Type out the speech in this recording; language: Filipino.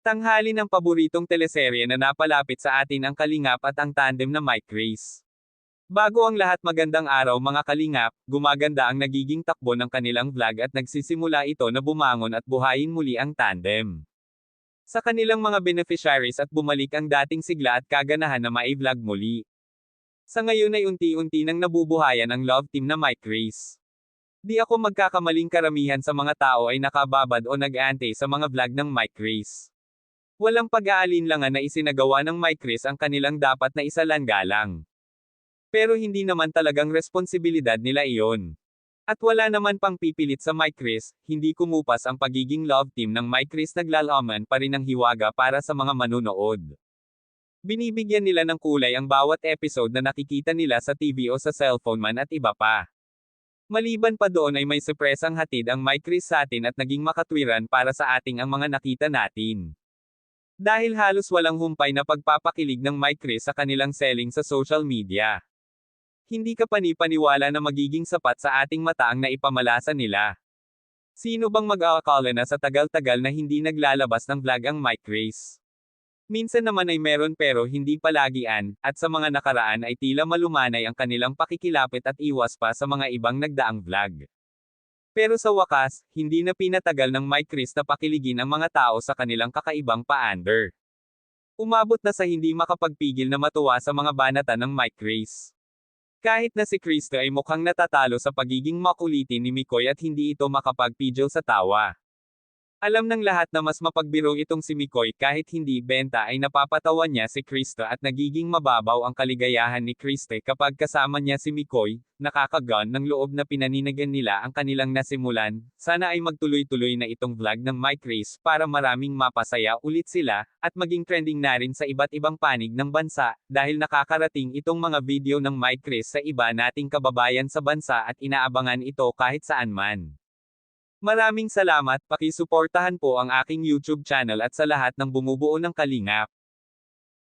Tanghali ng paboritong teleserye na napalapit sa atin ang Kalingap at ang tandem na Mike Reyes. Bago ang lahat, magandang araw mga Kalingap, gumaganda ang nagiging takbo ng kanilang vlog at nagsisimula ito na bumangon at buhayin muli ang tandem. Sa kanilang mga beneficiaries at bumalik ang dating sigla at kaganahan na mai-vlog muli. Sa ngayon ay unti-unti nang nabubuhayan ang love team na Mike Reyes. Di ako magkakamaling, karamihan sa mga tao ay nakababad o nag-aantay sa mga vlog ng Mike Reyes. Walang pag-aalinlangan na isinagawa ng Mike Reyes ang kanilang dapat na isalang-galang. Pero hindi naman talagang responsibilidad nila iyon. At wala naman pang pipilit sa Mike Reyes, hindi kumupas ang pagiging love team ng Mike Reyes, naglalaman pa rin ng hiwaga para sa mga manunood. Binibigyan nila ng kulay ang bawat episode na nakikita nila sa TV o sa cellphone man at iba pa. Maliban pa doon ay may surpresang hatid ang Mike Reyes sa atin at naging makatwiran para sa ating ang mga nakita natin. Dahil halos walang humpay na pagpapakilig ng Mike Reyes sa kanilang selling sa social media. Hindi ka panipaniwala na magiging sapat sa ating mata ang naipamalasa nila. Sino bang mag-aakala na sa tagal-tagal na hindi naglalabas ng vlog ang Mike Reyes? Minsan naman ay meron pero hindi palagian, at sa mga nakaraan ay tila malumanay ang kanilang pakikilapit at iwas pa sa mga ibang nagdaang vlog. Pero sa wakas, hindi na pinatagal ng Mike Reyes na pakiligin ang mga tao sa kanilang kakaibang paander. Umabot na sa hindi makapagpigil na matuwa sa mga banatan ng Mike Reyes. Kahit na si Cristo ay mukhang natatalo sa pagiging makulitin ni Mikoy at hindi ito makapagpigil sa tawa. Alam ng lahat na mas mapagbiro itong si Mikoy, kahit hindi benta ay napapatawan niya si Cristo at nagiging mababaw ang kaligayahan ni Cristo kapag kasama niya si Mikoy. Nakakagaan ng loob na pinaninigan nila ang kanilang nasimulan. Sana ay magtuloy-tuloy na itong vlog ng Mike Reyes para maraming mapasaya ulit sila, at maging trending na rin sa iba't ibang panig ng bansa, dahil nakakarating itong mga video ng Mike Reyes sa iba nating kababayan sa bansa at inaabangan ito kahit saan man. Maraming salamat, pakisuportahan po ang aking YouTube channel at sa lahat ng bumubuo ng Kalingap.